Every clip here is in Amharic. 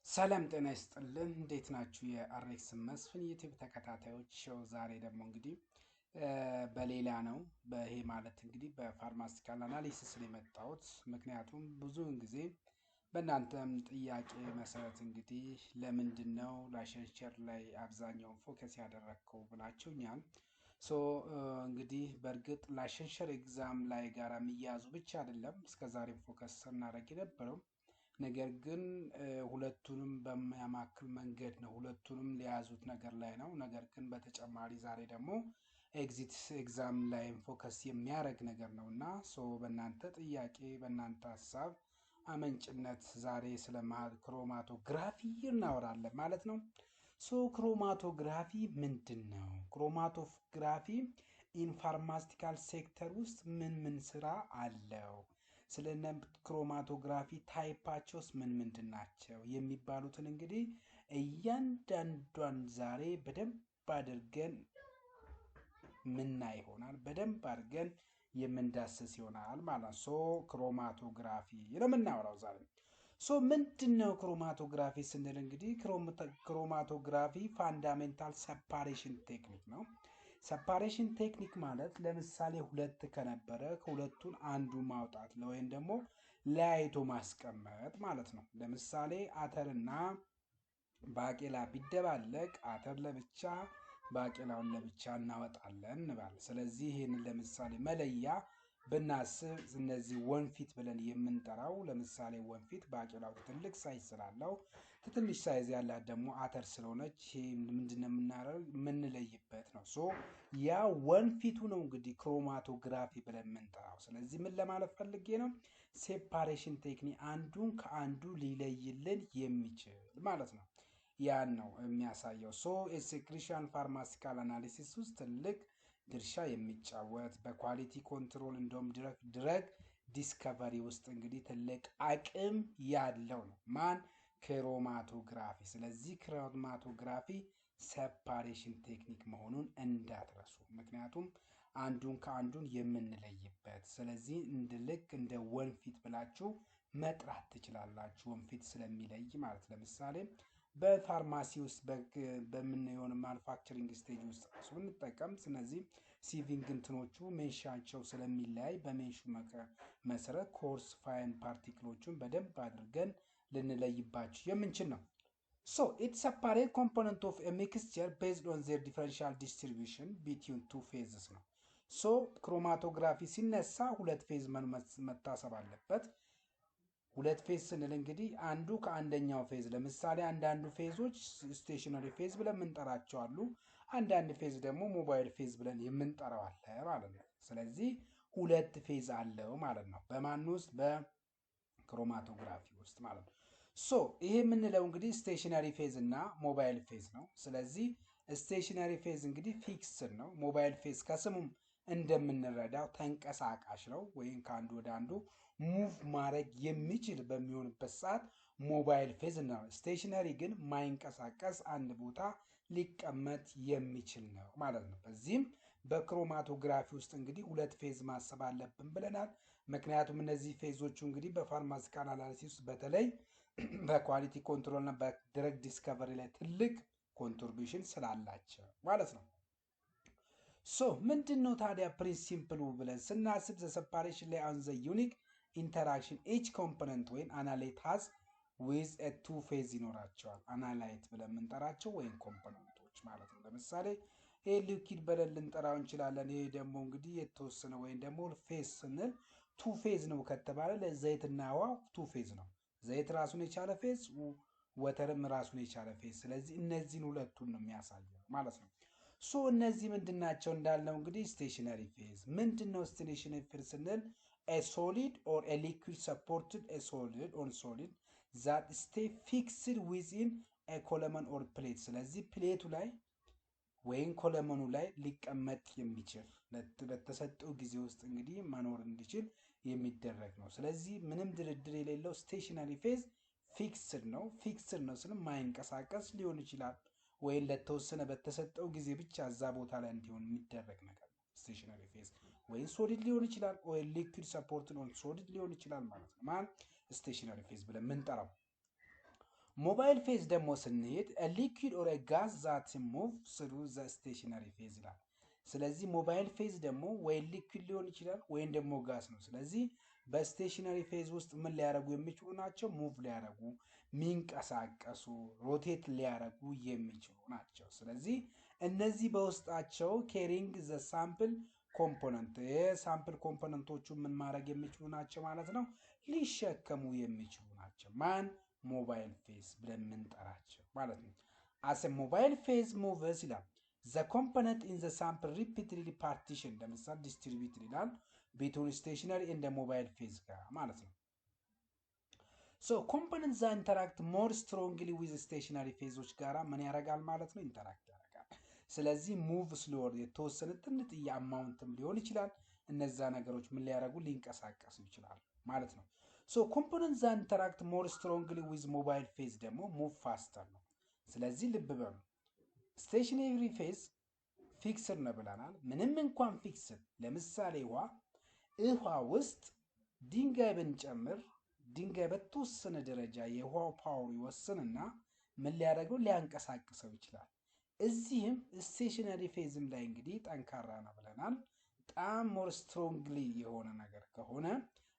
ሰላም ጤና ይስጥልን እንዴት ናችሁ? የአሬክስ መስፍን ዩቲዩብ ተከታታዮች ሾው ዛሬ ደግሞ እንግዲህ በሌላ ነው። በይሄ ማለት እንግዲህ በፋርማሲካል አናሊሲስ ነው የመጣሁት። ምክንያቱም ብዙውን ጊዜ በእናንተም ጥያቄ መሰረት እንግዲህ ለምንድን ነው ላይሰንሸር ላይ አብዛኛውን ፎከስ ያደረግከው ብላችሁኛል። እንግዲህ በእርግጥ ላይሰንሸር ኤግዛም ላይ ጋር የሚያዙ ብቻ አይደለም እስከዛሬም ፎከስ ስናደርግ የነበረው ነገር ግን ሁለቱንም በሚያማክል መንገድ ነው። ሁለቱንም ሊያዙት ነገር ላይ ነው። ነገር ግን በተጨማሪ ዛሬ ደግሞ ኤግዚት ኤግዛም ላይ ፎከስ የሚያደርግ ነገር ነው እና በእናንተ ጥያቄ በእናንተ ሀሳብ አመንጭነት ዛሬ ስለ ክሮማቶግራፊ እናወራለን ማለት ነው። ክሮማቶግራፊ ምንድን ነው? ክሮማቶግራፊ ኢንፋርማስቲካል ሴክተር ውስጥ ምን ስራ አለው? ስለ ክሮማቶግራፊ ታይፓቸውስ ምንድን ናቸው የሚባሉትን እንግዲህ እያንዳንዷን ዛሬ በደንብ አድርገን ምናይ ይሆናል። በደንብ አድርገን የምንዳስስ ይሆናል ማለት ነው። ክሮማቶግራፊ ነው የምናወራው ዛሬ። ምንድን ነው ክሮማቶግራፊ ስንል እንግዲህ ክሮማቶግራፊ ፋንዳሜንታል ሰፓሬሽን ቴክኒክ ነው። ሰፓሬሽን ቴክኒክ ማለት ለምሳሌ ሁለት ከነበረ ከሁለቱን አንዱ ማውጣት ወይም ደግሞ ለያይቶ ማስቀመጥ ማለት ነው። ለምሳሌ አተርና ባቄላ ቢደባለቅ አተር ለብቻ ባቄላውን ለብቻ እናወጣለን እንባል። ስለዚህ ይህንን ለምሳሌ መለያ ብናስብ እነዚህ ወንፊት ብለን የምንጠራው ለምሳሌ ወንፊት ባቄላው ትልቅ ሳይዝ ስላለው ትንሽ ሳይዝ ያላት ደግሞ አተር ስለሆነች ምንድነው የምንለይበት ነው። ያ ወንፊቱ ነው እንግዲህ ክሮማቶግራፊ ብለን የምንጠራው። ስለዚህ ምን ለማለት ፈልጌ ነው? ሴፓሬሽን ቴክኒክ አንዱን ከአንዱ ሊለይልን የሚችል ማለት ነው። ያን ነው የሚያሳየው። የሴክሪሻን ፋርማሲካል አናሊሲስ ውስጥ ትልቅ ድርሻ የሚጫወት በኳሊቲ ኮንትሮል እንደውም ድረግ ዲስከቨሪ ውስጥ እንግዲህ ትልቅ አቅም ያለው ነው። ማን? ክሮማቶግራፊ። ስለዚህ ክሮማቶግራፊ ሰፓሬሽን ቴክኒክ መሆኑን እንዳትረሱ። ምክንያቱም አንዱን ከአንዱን የምንለይበት። ስለዚህ ልክ እንደ ወንፊት ብላችሁ መጥራት ትችላላችሁ። ወንፊት ስለሚለይ ማለት ለምሳሌ በፋርማሲ ውስጥ በምንሆን ማኑፋክቸሪንግ ስቴጅ ውስጥ ብንጠቀም ስለዚህ ሲቪንግ እንትኖቹ ሜንሻቸው ስለሚለያይ በሜንሹ መሰረት ኮርስ ፋይን ፓርቲክሎቹን በደንብ አድርገን ልንለይባቸው የምንችል ነው። It separate component of a mixture based on their differential distribution between two phases ነው። ክሮማቶግራፊ ሲነሳ ሁለት ፌዝ መታሰብ አለበት። ሁለት ፌዝ ስንል እንግዲህ አንዱ ከአንደኛው ፌዝ ለምሳሌ አንዳንዱ ፌዞች ስቴሽነሪ ፌዝ ብለን የምንጠራቸው አሉ። አንዳንድ ፌዝ ደግሞ ሞባይል ፌዝ ብለን የምንጠራው አለ ማለት ነው። ስለዚህ ሁለት ፌዝ አለው ማለት ነው። በማን ውስጥ? በክሮማቶግራፊ ውስጥ ማለት ነው። ይሄ የምንለው እንግዲህ ስቴሽነሪ ፌዝ እና ሞባይል ፌዝ ነው። ስለዚህ ስቴሽነሪ ፌዝ እንግዲህ ፊክስድ ነው። ሞባይል ፌዝ ከስሙም እንደምንረዳው ተንቀሳቃሽ ነው፣ ወይም ከአንዱ ወደ አንዱ ሙቭ ማድረግ የሚችል በሚሆንበት ሰዓት ሞባይል ፌዝ ነው። ስቴሽነሪ ግን ማይንቀሳቀስ አንድ ቦታ ሊቀመጥ የሚችል ነው ማለት ነው። በዚህም በክሮማቶግራፊ ውስጥ እንግዲህ ሁለት ፌዝ ማሰብ አለብን ብለናል። ምክንያቱም እነዚህ ፌዞቹ እንግዲህ በፋርማሲካል አናሊሲስ ውስጥ በተለይ በኳሊቲ ኮንትሮል እና በድረግ ዲስከቨሪ ላይ ትልቅ ኮንትሪቢሽን ስላላቸው ማለት ነው። ምንድን ነው ታዲያ ፕሪንሲፕሉ ብለን ስናስብ ዘ ሰፓሬሽን ላይ ኦን ዘ ዩኒክ ኢንተራክሽን ኤች ኮምፖነንት ወይም አናላይት ሃዝ ዊዝ ቱ ፌዝ ይኖራቸዋል። አናላይት ብለን የምንጠራቸው ወይም ኮምፖነንቶች ማለት ነው። ለምሳሌ ይሄ ሊኪድ ብለን ልንጠራው እንችላለን። ይሄ ደግሞ እንግዲህ የተወሰነ ወይም ደግሞ ፌዝ ስንል ቱ ፌዝ ነው ከተባለ ለዘይትና ውሃ ቱ ፌዝ ነው። ዘይት ራሱን የቻለ ፌዝ፣ ወተርም ራሱን የቻለ ፌዝ። ስለዚህ እነዚህን ሁለቱን ነው የሚያሳየው ማለት ነው። እነዚህ ምንድን ናቸው እንዳልነው እንግዲህ ስቴሽነሪ ፌዝ ምንድን ነው? ስቴሽነሪ ፌዝ ስንል ሶሊድ ኦር ሊኩዊድ ሰፖርትድ ሶሊድ ኦን ሶሊድ ዛት ስቴይ ፊክስድ ዊዝኢን ኮለመን ኦር ፕሌት። ስለዚህ ፕሌቱ ላይ ወይም ኮለመኑ ላይ ሊቀመጥ የሚችል በተሰጠው ጊዜ ውስጥ እንግዲህ መኖር እንዲችል የሚደረግ ነው። ስለዚህ ምንም ድርድር የሌለው ስቴሽነሪ ፌዝ ፊክስድ ነው። ፊክስድ ነው ስል ማይንቀሳቀስ ሊሆን ይችላል፣ ወይም ለተወሰነ በተሰጠው ጊዜ ብቻ እዛ ቦታ ላይ እንዲሆን የሚደረግ ነገር ነው ስቴሽነሪ ፌዝ። ወይም ሶሊድ ሊሆን ይችላል፣ ወይም ሊኩዊድ ሰፖርት ኦን ሶሊድ ሊሆን ይችላል ማለት ነው። ስቴሽነሪ ፌዝ ብለን የምንጠራው ሞባይል ፌዝ ደግሞ ስንሄድ ሊኩዊድ ኦር ጋዝ ዛት ሙቭ ስሩ ዘ ስቴሽነሪ ፌዝ ይላል። ስለዚህ ሞባይል ፌዝ ደግሞ ወይ ሊኩዊድ ሊሆን ይችላል ወይም ደግሞ ጋዝ ነው። ስለዚህ በስቴሽነሪ ፌዝ ውስጥ ምን ሊያደርጉ የሚችሉ ናቸው? ሙቭ ሊያደርጉ፣ ሚንቀሳቀሱ፣ ሮቴት ሊያደርጉ የሚችሉ ናቸው። ስለዚህ እነዚህ በውስጣቸው ኬሪንግ ዘ ሳምፕል ኮምፖነንት የሳምፕል ኮምፖነንቶቹ ምን ማድረግ የሚችሉ ናቸው ማለት ነው? ሊሸከሙ የሚችሉ ናቸው። ማን? ሞባይል ፌዝ ብለን የምንጠራቸው ማለት ነው። አስ ሞባይል ፌዝ ሙቭስ ይላል ዘ ኮምፖነንት ኢን ዘ ሳምፕል ሪፒትድሊ ፓርቲሽን ለምሳሌ ዲስትሪቢዩትድ ይላል ቢትዊን ስቴሽነሪ ኤንድ ሞባይል ፌዝ ጋር ማለት ነው። ሶ ኮምፖነንት ዛ ኢንተራክት ሞር ስትሮንግሊ ዊዝ ስቴሽነሪ ፌዞች ጋራ ምን ያደርጋል ማለት ነው? ኢንተራክት ያደርጋል። ስለዚህ ሙቭ ስሎር የተወሰነ ትንጥዬ አማውንትም ሊሆን ይችላል። እነዛ ነገሮች ምን ሊያደርጉ? ሊንቀሳቀሱ ይችላሉ ማለት ነው። ሶ ኮምፖነንት ዛ ኢንተራክት ሞር ስትሮንግሊ ዊዝ ሞባይል ፌዝ ደግሞ ሙቭ ፋስተር ነው። ስለዚህ ልብ በሉ ስቴሽነሪ ፌዝ ፊክስድ ነው ብለናል። ምንም እንኳን ፊክስድ ለምሳሌ ውሃ ውስጥ ድንጋይ ብንጨምር ድንጋይ በተወሰነ ደረጃ የውሃው ፓወር ይወስንና ምን ሊያደርገው? ሊያንቀሳቅሰው ይችላል። እዚህም ስቴሽነሪ ፌዝም ላይ እንግዲህ ጠንካራ ነው ብለናል። በጣም ሞር ስትሮንግሊ የሆነ ነገር ከሆነ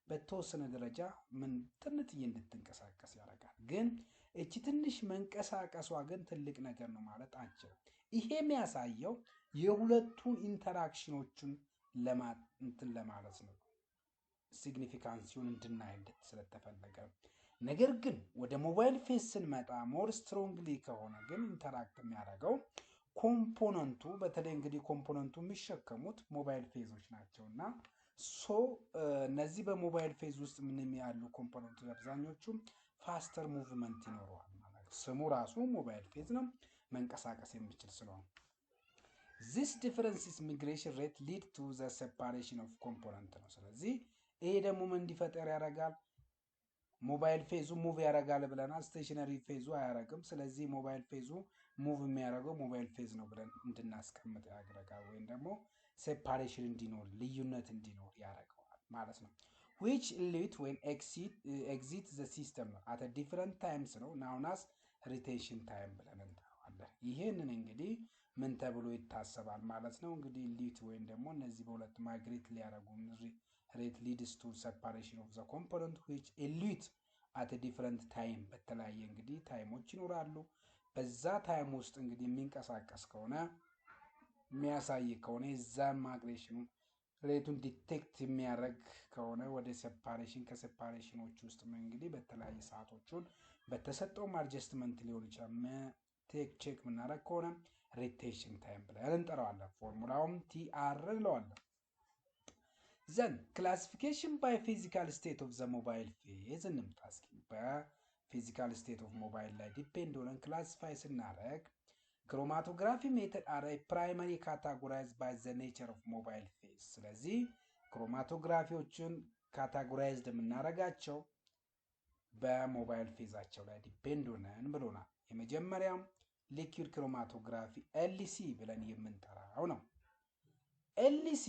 በተወሰነ ደረጃ ምን ትንጥዬ እንድትንቀሳቀስ ያደርጋል። ግን እቺ ትንሽ መንቀሳቀሷ ግን ትልቅ ነገር ነው ማለት አንችልም። ይሄ የሚያሳየው የሁለቱን ኢንተራክሽኖችን እንትን ለማለት ነው፣ ሲግኒፊካንሲውን እንድናይለት ስለተፈለገ። ነገር ግን ወደ ሞባይል ፌዝ ስንመጣ ሞር ስትሮንግሊ ከሆነ ግን ኢንተራክት የሚያደርገው ኮምፖነንቱ፣ በተለይ እንግዲህ ኮምፖነንቱ የሚሸከሙት ሞባይል ፌዞች ናቸው እና እነዚህ በሞባይል ፌዝ ውስጥ ምን ያሉ ኮምፖነንቶች አብዛኞቹም ፋስተር ሙቭመንት ይኖረዋል ማለት ነው። ስሙ ራሱ ሞባይል ፌዝ ነው፣ መንቀሳቀስ የሚችል ስለሆነ this differences migration rate lead to the separation of component ነው። ስለዚህ ይሄ ደግሞ ምን እንዲፈጠር ያደርጋል? ሞባይል ፌዙ ሙቭ ያደርጋል ብለናል። ስቴሽነሪ ፌዙ አያደርግም። ስለዚህ ሞባይል ፌዙ ሙቭ የሚያደርገው ሞባይል ፌዝ ነው ብለን እንድናስቀምጥ ያደርጋል፣ ወይም ደግሞ ሴፓሬሽን እንዲኖር ልዩነት እንዲኖር ያደርገዋል ማለት ነው። which elute when exit the system ነው at a different times ነው known as retention time ብለን እንጠራዋለን። ይሄንን እንግዲህ ምን ተብሎ ይታሰባል ማለት ነው? እንግዲህ elute ወይም ደግሞ እነዚህ በሁለት ማይግሬት ሊያደርጉ rate leads to separation of the component which elute at a different time በተለያየ እንግዲህ ታይሞች ይኖራሉ። በዛ ታይም ውስጥ እንግዲህ የሚንቀሳቀስ ከሆነ የሚያሳይ ከሆነ የዛን ማይግሬሽኑ ሬቱን ዲቴክት የሚያደርግ ከሆነ ወደ ሴፓሬሽን ከሴፓሬሽኖች ውስጥ እንግዲህ በተለያየ ሰዓቶቹን በተሰጠው አድጀስትመንት ሊሆን ይችላል ቼክ የምናደርግ ከሆነ ሪቴንሽን ታይም ብለን እንጠራዋለን። ፎርሙላውም ቲአር እንለዋለን። ዘን ክላሲፊኬሽን ባይ ፊዚካል ስቴት ኦፍ ዘ ሞባይል ፌዝ እንምጣ እስኪ። በፊዚካል ስቴት ኦፍ ሞባይል ላይ ዲፔንድ ሆነን ክላሲፋይ ስናደርግ ክሮማቶግራፊ ሜተድ አር ፕራይመሪ ካታጎራይዝ ባይ ዘ ኔቸር ኦፍ ሞባይል ፌዝ። ስለዚህ ክሮማቶግራፊዎችን ካታጎራይዝድ የምናደርጋቸው በሞባይል ፌዛቸው ላይ ዲፔንድ ሆነን ብሎናል። የመጀመሪያው ሊኩዊድ ክሮማቶግራፊ ኤልሲ ብለን የምንጠራው ነው። ኤልሲ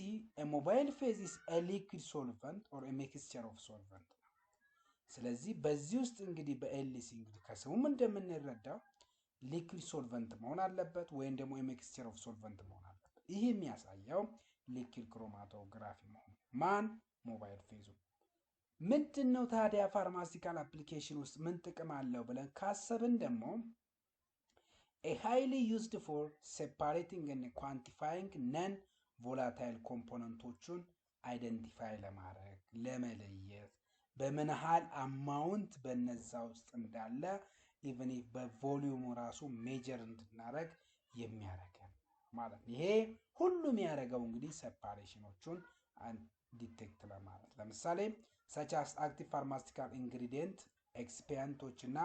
ሞባይል ፌዝ ኢዝ ሊኩዊድ ሶልቨንት ኦር ሚክስቸር ኦፍ ሶልቨንት ነው። ስለዚህ በዚህ ውስጥ እንግዲህ በኤልሲ እንግዲህ ከስሙም እንደምንረዳው ሊኩዊድ ሶልቨንት መሆን አለበት ወይም ደግሞ ሚክስቸር ኦፍ ሶልቨንት መሆን አለበት። ይህ የሚያሳየው ሊኩዊድ ክሮማቶግራፊ መሆኑ ማን? ሞባይል ፌዙ። ምንድን ነው ታዲያ ፋርማሲካል አፕሊኬሽን ውስጥ ምን ጥቅም አለው ብለን ካሰብን ደግሞ ሃይሊ ዩዝድ ፎር ሴፓሬቲንግ እና ኳንቲፋይንግ ነን ቮላታይል ኮምፖነንቶቹን አይደንቲፋይ ለማድረግ ለመለየት በምን ያህል አማውንት በነዛ ውስጥ እንዳለ ኢቨን ኢፍ በቮሊዩሙ ራሱ ሜጀር እንድናደርግ የሚያደርገን ማለት ነው። ይሄ ሁሉም ያደረገው እንግዲህ ሴፓሬሽኖቹን ዲቴክት ለማለት ለምሳሌ such as active pharmaceutical ingredient ኤክስፒያንቶች እና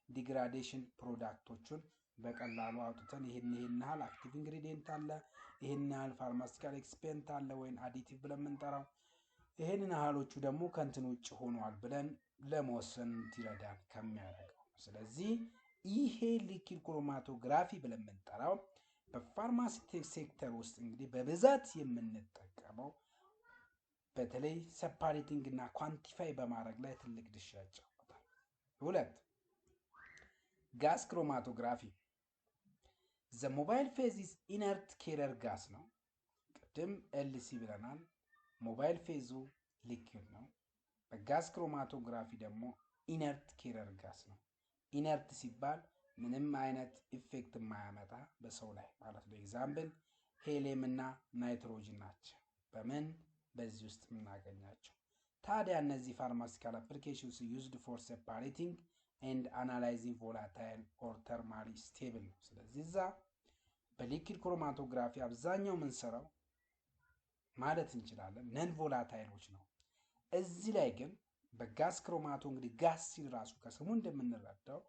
ዲግራዴሽን ፕሮዳክቶችን በቀላሉ አውጥተን ይሄን ያህል አክቲቭ ኢንግሪዲየንት አለ፣ ይሄን ያህል ፋርማሲካል ኤክስፒያንት አለ ወይም አዲቲቭ ብለን የምንጠራው ይሄን ያህሎቹ ደግሞ ከንትን ውጭ ሆኗል ብለን ለመወሰን ይረዳል ከሚያደርገው። ስለዚህ ይሄ ሊኩዊድ ክሮማቶግራፊ ብለን የምንጠራው በፋርማሲቲክ ሴክተር ውስጥ እንግዲህ በብዛት የምንጠቀመው በተለይ ሴፓሬቲንግ እና ኳንቲፋይ በማድረግ ላይ ትልቅ ድርሻ ይጫወታል። ሁለት ጋስ ክሮማቶግራፊ ዘ ሞባይል ፌዝ ኢዝ ኢነርት ኬረር ጋስ ነው። ቅድም ኤልሲ ብለናል። ሞባይል ፌዙ ሊኩዊድ ነው። በጋስ ክሮማቶግራፊ ደግሞ ኢነርት ኬረር ጋስ ነው። ኢነርት ሲባል ምንም አይነት ኢፌክት የማያመጣ በሰው ላይ ማለት ነው። ኤግዛምፕል ሄሊየም እና ናይትሮጅን ናቸው። በምን በዚህ ውስጥ የምናገኛቸው። ታዲያ እነዚህ ፋርማሲካል አፕሊኬሽንስ ዩዝድ ፎር ሴፓሬቲንግ ኤንድ አናላይዚንግ ቮላታይል ኦር ተርማሊ ስቴብል ነው። ስለዚህ እዛ በሊኩዊድ ክሮማቶግራፊ አብዛኛው የምንሰራው ማለት እንችላለን ነን ቮላታይሎች ነው። እዚህ ላይ ግን በጋስ ክሮማቶ እንግዲህ ጋስ ሲል ራሱ ከስሙ እንደምንረዳው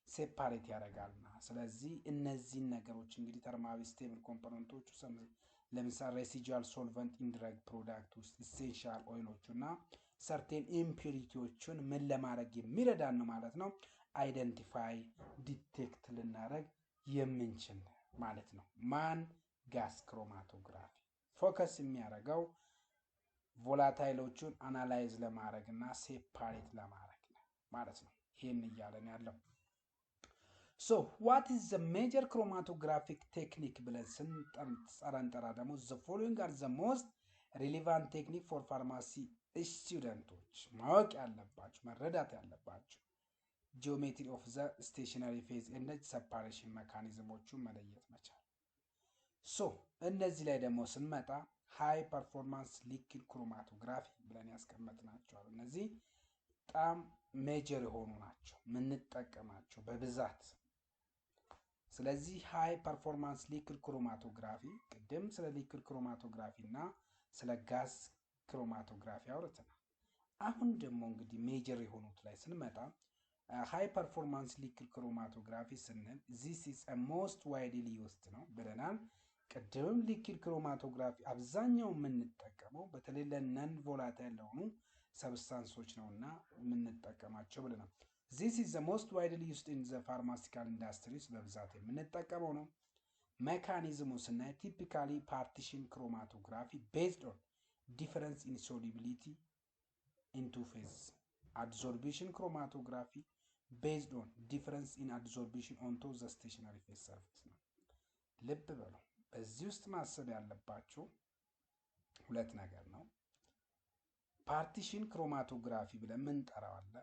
ሴፓሬት ያደርጋልና ስለዚህ እነዚህን ነገሮች እንግዲህ ተርማሊ ስቴብል ኮምፖነንቶቹ ለምሳሌ ሬሲጁዋል ሶልቨንት ኢን ድረግ ፕሮዳክት ውስጥ ኢሴንሻል ኦይሎቹ እና ሰርቴን ኢምፒሪቲዎችን ምን ለማድረግ የሚረዳን ነው ማለት ነው። አይደንቲፋይ ዲቴክት ልናደርግ የምንችል ማለት ነው። ማን ጋስ ክሮማቶግራፊ ፎከስ የሚያደርገው ቮላታይሎቹን አናላይዝ ለማድረግ እና ሴፓሬት ለማድረግ ነው ማለት ነው። ይህን እያለን ያለው ሶ ዋት ኢዝ ዘ ሜጀር ክሮማቶግራፊክ ቴክኒክ ብለን ስንጠራ ደግሞ ዘ ፎሎዊንግ አር ዘ ሞስት ሪሌቫንት ቴክኒክ ፎር ፋርማሲ ስቱደንቶች ማወቅ ያለባቸው መረዳት ያለባቸው ጂኦሜትሪ ኦፍ ዘ ስቴሽነሪ ፌዝ ኤንድ ሰፓሬሽን ሜካኒዝሞቹን መለየት መቻል። ሶ እነዚህ ላይ ደግሞ ስንመጣ ሃይ ፐርፎርማንስ ሊኩዊድ ክሮማቶግራፊ ብለን ያስቀመጥናቸዋል። እነዚህ በጣም ሜጀር የሆኑ ናቸው የምንጠቀማቸው በብዛት። ስለዚህ ሃይ ፐርፎርማንስ ሊኩዊድ ክሮማቶግራፊ ቅድም ስለ ሊኩዊድ ክሮማቶግራፊ እና ስለ ጋስ ክሮማቶግራፊ አውርተናል። አሁን ደግሞ እንግዲህ ሜጀር የሆኑት ላይ ስንመጣ ሃይ ፐርፎርማንስ ሊኩዊድ ክሮማቶግራፊ ስንል ዚስ ኢዝ ሞስት ዋይድሊ ዩዝድ ነው ብለናል። ቅድምም ሊኩዊድ ክሮማቶግራፊ አብዛኛው የምንጠቀመው በተለይ ለነን ቮላታይል ለሆኑ ሰብስታንሶች ነውና የምንጠቀማቸው ብለናል። ዚስ ኢዝ ዘ ሞስት ዋይድሊ ዩዝድ ኢን ዘ ፋርማሲካል ኢንዱስትሪስ በብዛት የምንጠቀመው ነው። ሜካኒዝሙ ስናይ ቲፒካሊ ፓርቲሽን ክሮማቶግራፊ ቤዝድ ኦን ዲፈረንስ ኢን ሶሉቢሊቲ ኢን ቱ ፌዝ፣ አድዞርቢሽን ክሮማቶግራፊ ቤዝድ ኦን ዲፈረንስ ኢን አድዞርቢሽን ኦንቶ ዘ ስቴሽነሪ ፌዝ ሰርፌስ ነው። ልብ በሉ በዚህ ውስጥ ማሰብ ያለባችሁ ሁለት ነገር ነው። ፓርቲሽን ክሮማቶግራፊ ብለን የምንጠራው አለ።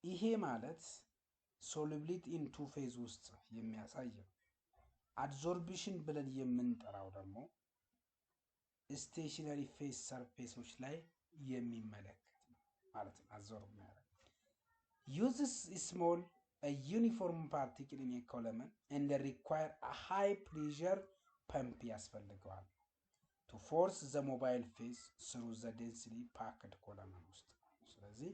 ይሄ ማለት ሶሉቢሊቲ ኢን ቱ ፌዝ ውስጥ የሚያሳይ ነው። አድዞርቢሽን ብለን የምንጠራው ደግሞ ስቴሽነሪ ፌዝ ሰርፌሶች ላይ የሚመለከት ነው ማለት ነው። አዞር የሚያደርግ uses small a uniform particle in a column and require a high pressure pump ያስፈልገዋል to force the mobile phase through the densely packed column ውስጥ። ስለዚህ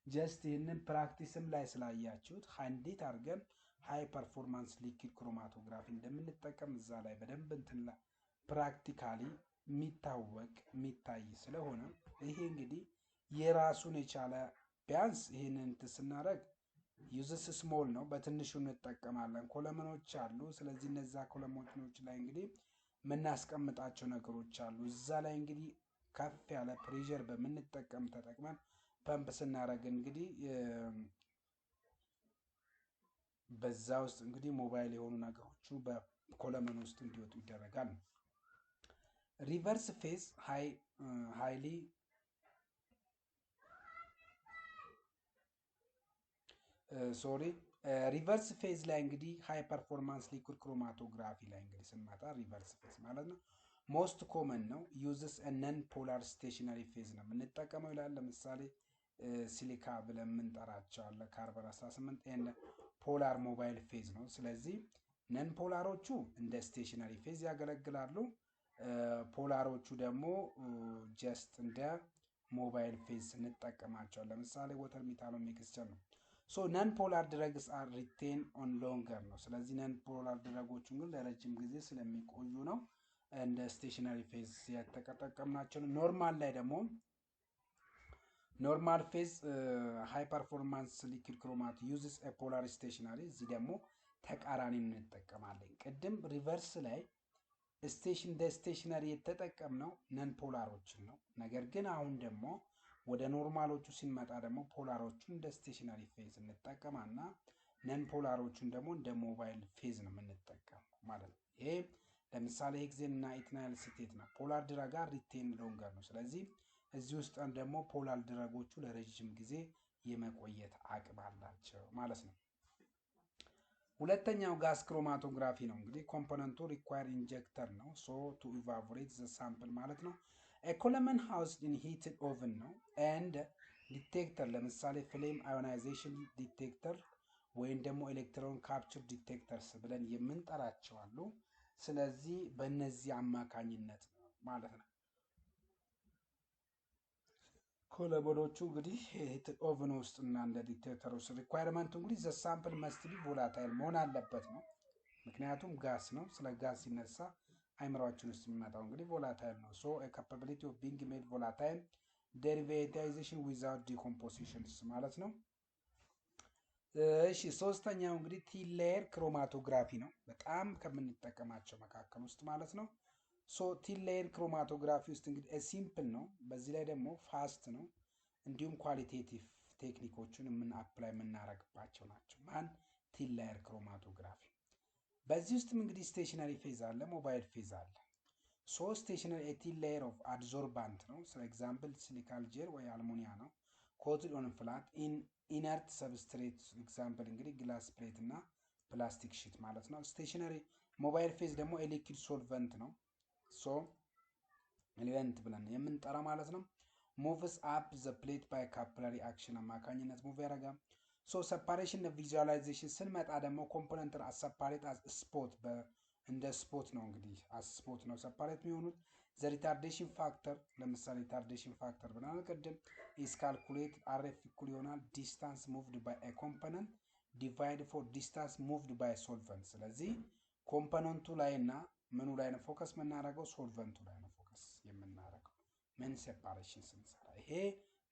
ጀስት ይህንን ፕራክቲስም ላይ ስላያችሁት እንዴት አድርገን ሃይ ፐርፎርማንስ ሊኩዊድ ክሮማቶግራፊ እንደምንጠቀም እዛ ላይ በደንብ እንትን ፕራክቲካሊ የሚታወቅ የሚታይ ስለሆነ ይሄ እንግዲህ የራሱን የቻለ ቢያንስ ይህንን እንትን ስናደርግ ዩዝስ ስሞል ነው፣ በትንሹ እንጠቀማለን። ኮለመኖች አሉ። ስለዚህ እነዛ ኮለመኖች ላይ እንግዲህ የምናስቀምጣቸው ነገሮች አሉ። እዛ ላይ እንግዲህ ከፍ ያለ ፕሬሸር በምንጠቀም ተጠቅመን ፐምፕ ስናደርግ እንግዲህ በዛ ውስጥ እንግዲህ ሞባይል የሆኑ ነገሮቹ በኮለመን ውስጥ እንዲወጡ ይደረጋል። ሪቨርስ ፌዝ ሃይሊ ሪቨርስ ፌዝ ላይ እንግዲህ ሃይ ፐርፎርማንስ ሊኩዊድ ክሮማቶግራፊ ላይ እንግዲህ ስንመጣ ሪቨርስ ፌዝ ማለት ነው ሞስት ኮመን ነው። ዩዝስ ነን ፖላር ስቴሽነሪ ፌዝ ነው የምንጠቀመው ይላል። ለምሳሌ ሲሊካ ብለን የምንጠራቸው አለ ካርበን 18 ኤን ፖላር ሞባይል ፌዝ ነው። ስለዚህ ነን ፖላሮቹ እንደ ስቴሽነሪ ፌዝ ያገለግላሉ። ፖላሮቹ ደግሞ ጀስት እንደ ሞባይል ፌዝ እንጠቀማቸዋለን። ለምሳሌ ወተር ሚታኖ ሚክስቸር ነው። ሶ ነን ፖላር ድረግስ አር ሪቴን ኦን ሎንገር ነው። ስለዚህ ነን ፖላር ድረጎቹን ግን ለረጅም ጊዜ ስለሚቆዩ ነው እንደ ስቴሽነሪ ፌዝ የተጠቀምናቸው። ኖርማል ላይ ደግሞ ኖርማል ፌዝ ሃይ ፐርፎርማንስ ሊኩዊድ ክሮማቶ ዩዝስ ኤ ፖላር ስቴሽነሪ፣ እዚህ ደግሞ ተቃራኒ እንጠቀማለን። ቅድም ሪቨርስ ላይ ስቴሽነሪ የተጠቀምነው ነን ፖላሮችን ነው። ነገር ግን አሁን ደግሞ ወደ ኖርማሎቹ ሲንመጣ ደግሞ ፖላሮቹን እንደ ስቴሽነሪ ፌዝ እንጠቀማና ነን ፖላሮቹን ደግሞ እንደ ሞባይል ፌዝ ነው የምንጠቀመው ማለት ነው። ይሄ ለምሳሌ ሄክሴን እና ኢትናይል ስቴት ነው። ፖላር ድረጋ ሪቴን ሎንገር ነው። ስለዚህ እዚህ ውስጥ ደግሞ ፖላር ድረጎቹ ለረጅም ጊዜ የመቆየት አቅም አላቸው ማለት ነው። ሁለተኛው ጋስ ክሮማቶግራፊ ነው። እንግዲህ ኮምፖነንቱ ሪኳየር ኢንጀክተር ነው። ሶ ቱ ኢቫፖሬት ዘ ሳምፕል ማለት ነው። ኤኮለመን ሃውስድ ኢን ሂትድ ኦቨን ነው። ኤንድ ዲቴክተር ለምሳሌ ፍሌም አዮናይዜሽን ዲቴክተር ወይም ደግሞ ኤሌክትሮን ካፕቸር ዲቴክተርስ ብለን የምንጠራቸው አሉ። ስለዚህ በእነዚህ አማካኝነት ነው ማለት ነው። ኮለቦዶቹ እንግዲህ ኦቨን ውስጥ እና እንደ ዲቴክተር ውስጥ ሪኳየርመንቱ እንግዲህ ዘ ሳምፕል መስት ቢ ቮላታይል መሆን አለበት ነው። ምክንያቱም ጋስ ነው። ስለ ጋስ ሲነሳ አይምሯችን ውስጥ የሚመጣው እንግዲህ ቮላታይል ነው። ሶ ካፓቢሊቲ ኦፍ ቢንግ ሜድ ቮላታይል ዴሪቬታይዜሽን ዊዛውት ዲኮምፖዚሽንስ ማለት ነው። እሺ ሶስተኛው እንግዲህ ቲን ሌየር ክሮማቶግራፊ ነው። በጣም ከምንጠቀማቸው መካከል ውስጥ ማለት ነው። ሶ ቲን ሌየር ክሮማቶግራፊ ውስጥ እንግዲህ ሲምፕል ነው። በዚህ ላይ ደግሞ ፋስት ነው። እንዲሁም ኳሊቴቲቭ ቴክኒኮችን አፕላይ የምናደርግባቸው ናቸው። ማን ቲን ሌየር ክሮማቶግራፊ። በዚህ ውስጥም እንግዲህ ስቴሽነሪ ፌዝ አለ፣ ሞባይል ፌዝ አለ። ሶ ስቴሽነሪ ቲን ሌየር ኦፍ አድዞርባንት ነው። ስለ ኤግዛምፕል ሲሊካል ጄል ወይ አልሙኒያ ነው። ኮትድ ኦን ፍላት ኢነርት ሰብስትሬት ኤግዛምፕል እንግዲህ ግላስ ፕሌት እና ፕላስቲክ ሺት ማለት ነው። ስቴሽነሪ ሞባይል ፌዝ ደግሞ ኤሌክትሪክ ሶልቨንት ነው። ሶ ኤሌቨንት ብለን የምንጠራ ማለት ነው። ሙቭስ አፕ ዘ ፕሌት ባይ ካፕላሪ አክሽን አማካኝነት ሙቭ ያደርጋል። ሶ ሰፓሬሽን ቪዥዋላይዜሽን ስንመጣ ደግሞ ኮምፖነንት ሰፓሬት አስ ስፖት እንደ ስፖት ነው እንግዲህ አስ ስፖት ነው ሰፓሬት የሚሆኑት። ዘ ሪታርዴሽን ፋክተር ለምሳሌ ሪታርዴሽን ፋክተር ብናል ቅድም ኢስ ካልኩሌት አርኤፍ እኩል ይሆናል ዲስታንስ ሙቭድ ባይ ኤ ኮምፖነንት ዲቫይድ ፎር ዲስታንስ ሙቭድ ባይ ሶልቨንት። ስለዚህ ኮምፖነንቱ ላይ እና ምኑ ላይ ነው ፎከስ የምናደርገው? ሶልቨንቱ ላይ ነው ፎከስ የምናደርገው ምን ሴፓሬሽን ስንሰራ። ይሄ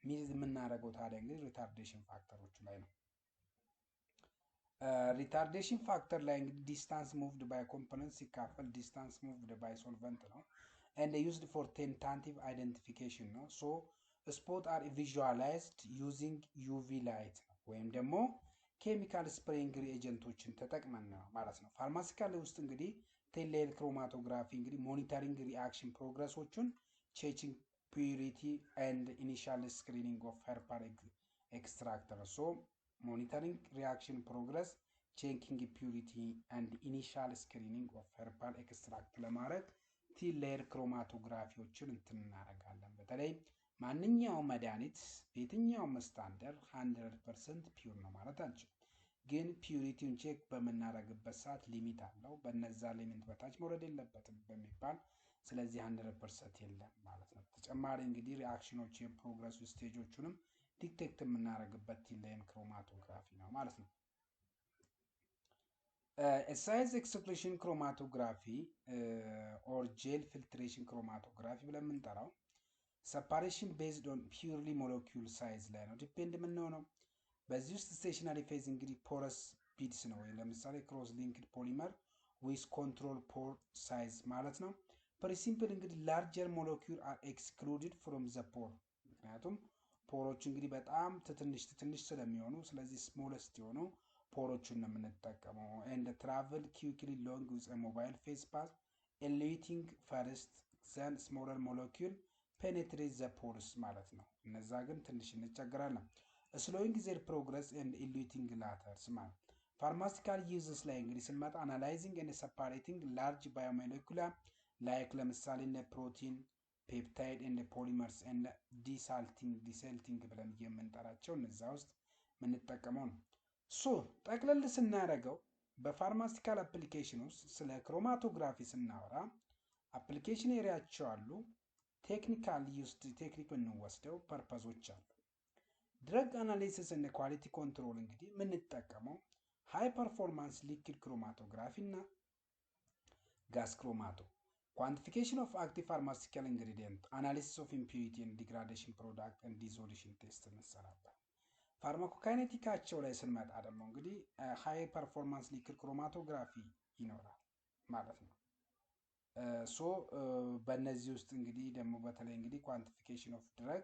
ሚዝ የምናደርገው ታዲያ እንግዲህ ሪታርዴሽን ፋክተሮቹ ላይ ነው። ሪታርዴሽን ፋክተር ላይ እንግዲህ ዲስታንስ ሙቭድ ባይ ኮምፖነንት ሲካፈል ዲስታንስ ሙቭድ ባይ ሶልቨንት ነው። and used for tentative identification ነው። ሶ ስፖት አር ቪዥዋላይዝድ ዩዚንግ ዩቪ ላይት ነው ወይም ደግሞ ኬሚካል ስፕሬይንግ ሪኤጀንቶችን ተጠቅመን ነው ማለት ነው። ፋርማሲካል ውስጥ እንግዲህ ቲን ሌየር ክሮማቶግራፊ እንግዲህ ሞኒተሪንግ ሪአክሽን ፕሮግረሶቹን ቼኪንግ ፒዩሪቲ ኤንድ ኢኒሻል ስክሪኒንግ ኦፍ ሄርባል ኤክስትራክተር። ሶ ሞኒተሪንግ ሪአክሽን ፕሮግረስ ቼኪንግ ፒዩሪቲ ኤንድ ኢኒሻል ስክሪኒንግ ኦፍ ሄርባል ኤክስትራክት ለማድረግ ቲን ሌየር ክሮማቶግራፊዎችን እንትን እናደርጋለን። በተለይ ማንኛውም መድኃኒት በየትኛውም ስታንደርድ 100% ፒዩር ነው ማለት አንችልም። ግን ፒዩሪቲውን ቼክ በምናደርግበት ሰዓት ሊሚት አለው። በነዛ ሊሚት በታች መውረድ የለበትም በሚባል ስለዚህ 100% የለም ማለት ነው። ተጨማሪ እንግዲህ ሪአክሽኖች የፕሮግረስ ስቴጆቹንም ዲቴክት የምናደርግበት ቲን ሌየር ክሮማቶግራፊ ነው ማለት ነው። ሳይዝ ኤክስክሉዥን ክሮማቶግራፊ ኦር ጄል ፊልትሬሽን ክሮማቶግራፊ ብለን የምንጠራው ሰፓሬሽን ቤዝድ ኦን ፒውርሊ ሞለኪውል ሳይዝ ላይ ነው ዲፔንድ የምንሆነው። በዚህ ውስጥ ስቴሽነሪ ፌዝ እንግዲህ ፖረስ ቢድስ ነው ወይ ለምሳሌ ክሮስ ሊንክድ ፖሊመር ዊዝ ኮንትሮል ፖር ሳይዝ ማለት ነው። ፕሪሲምፕል እንግዲህ ላርጀር ሞለኪውል አር ኤክስክሉድድ ፍሮም ዘ ፖር። ምክንያቱም ፖሮች እንግዲህ በጣም ትንሽ ስለሚሆኑ ስለዚህ ስሞለስት የሆኑ ፖሮቹን ነው የምንጠቀመው። ኤንድ ትራቨል ኪዊክሊ ሎንግ ዊዝ ሞባይል ፌዝ ፓስ ኤሊዩቲንግ ፈርስት ዘን ስሞለር ሞለኪውል ፔኔትሬት ዘ ፖርስ ማለት ነው። እነዛ ግን ትንሽ እንቸገራለን። ስሎዊንግ ዜር ፕሮግረስ ኤንድ ኢሉቲንግ ላተርስ ማለት ፋርማሲካል ዩዝስ ላይ እንግዲህ ስንመጣ አናላይዚንግ ኤንድ ሰፓሬቲንግ ላርጅ ባዮሞሌኩላር ላይክ ለምሳሌ እነ ፕሮቲን ፔፕታይድ ኤንድ ፖሊመርስ ኤንድ ዲሰልቲንግ ብለን የምንጠራቸው እነዛ ውስጥ የምንጠቀመው ነው። ሶ ጠቅለል ስናደርገው በፋርማሲካል አፕሊኬሽን ውስጥ ስለ ክሮማቶግራፊ ስናወራ አፕሊኬሽን ኤሪያቸው አሉ። ቴክኒካል ዩስድ ቴክኒክ እንወስደው ፐርፐዞች አሉ። ድረግ አናሊሲስ እና ኳሊቲ ኮንትሮል እንግዲህ የምንጠቀመው ሃይ ፐርፎርማንስ ሊክዊድ ክሮማቶግራፊ እና ጋስ ክሮማቶ፣ ኳንቲፊኬሽን ኦፍ አክቲቭ ፋርማሲካል ኢንግሪዲየንት፣ አናሊሲስ ኦፍ ኢምፒዩሪቲ ኤንድ ዲግራዴሽን ፕሮዳክት ኤንድ ዲዞሉሽን ቴስት እንሰራለን። ፋርማኮካይኔቲካቸው ላይ ስንመጣ ደግሞ እንግዲህ ሃይ ፐርፎርማንስ ሊክዊድ ክሮማቶግራፊ ይኖራል ማለት ነው። ሶ በእነዚህ ውስጥ እንግዲህ ደግሞ በተለይ እንግዲህ ኳንቲፊኬሽን ኦፍ ድረግ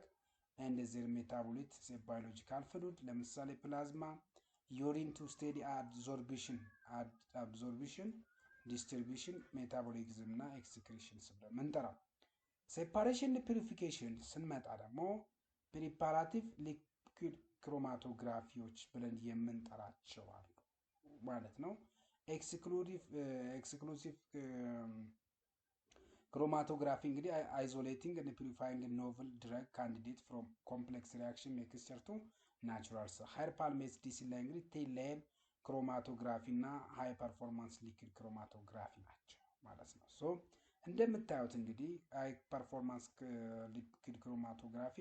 ኤንድ ዜር ሜታቦሊት ባዮሎጂካል ፍሉድ ለምሳሌ ፕላዝማ urine to study absorption distribution metabolism እና excretion ብለን ምንጠራው። ሴፓሬሽን ፒሪፊኬሽን ስንመጣ ደግሞ ፕሪፓራቲቭ ሊኩዊድ ክሮማቶግራፊዎች ብለን የምንጠራቸው አሉ ማለት ነው። ኤክስክሉሲቭ ክሮማቶግራፊ እንግዲህ አይዞሌቲንግ and purifying novel drug candidate from complex reaction mixture to natural ሃየር ፓልሜዝ ዲሲ ላይ እንግዲህ ቴል ላይን ክሮማቶግራፊ እና ሃይ ፐርፎርማንስ ሊኩዊድ ክሮማቶግራፊ ናቸው ማለት ነው። ሶ እንደምታዩት እንግዲህ ሃይ ፐርፎርማንስ ሊኩዊድ ክሮማቶግራፊ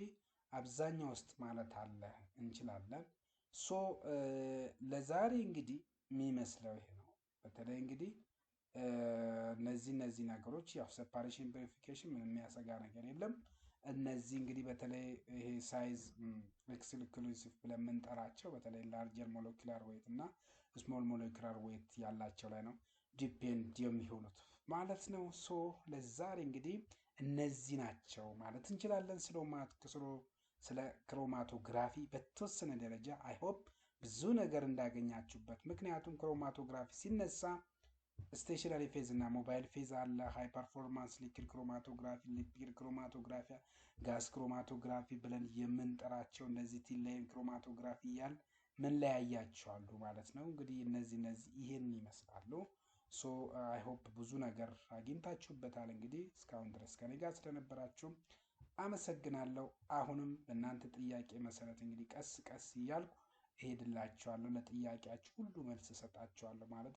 አብዛኛው ውስጥ ማለት አለ እንችላለን። ሶ ለዛሬ እንግዲህ የሚመስለው ይሄ ነው። በተለይ እንግዲህ እነዚህ ነገሮች ያው ሴፓሬሽን ቬሪፊኬሽን ምንም የሚያሰጋ ነገር የለም። እነዚህ እንግዲህ በተለይ ይሄ ሳይዝ ኤክስክሉሲቭ ብለን የምንጠራቸው በተለይ ላርጀር ሞለኪላር ዌይት እና ስሞል ሞለኪላር ዌይት ያላቸው ላይ ነው ዲፔንድ የሚሆኑት ማለት ነው። ሶ ለዛሬ እንግዲህ እነዚህ ናቸው ማለት እንችላለን። ስለ ክሮማቶግራፊ በተወሰነ ደረጃ አይ ሆፕ ብዙ ነገር እንዳገኛችሁበት። ምክንያቱም ክሮማቶግራፊ ሲነሳ ስቴሽነሪ ፌዝ እና ሞባይል ፌዝ አለ። ሃይ ፐርፎርማንስ ሊኩዊድ ክሮማቶግራፊ፣ ሊኩዊድ ክሮማቶግራፊ፣ ጋስ ክሮማቶግራፊ ብለን የምንጠራቸው እነዚህ ቲን ላይን ክሮማቶግራፊ እያል ምን ለያያቸዋሉ ማለት ነው። እንግዲህ እነዚህ ይሄን ይመስላሉ። ሶ አይ ሆፕ ብዙ ነገር አግኝታችሁበታል። እንግዲህ እስካሁን ድረስ ከኔ ጋር ስለነበራችሁ አመሰግናለሁ። አሁንም በእናንተ ጥያቄ መሰረት እንግዲህ ቀስ ቀስ እያልኩ እሄድላችኋለሁ። ለጥያቄያችሁ ሁሉ መልስ እሰጣችኋለሁ ማለት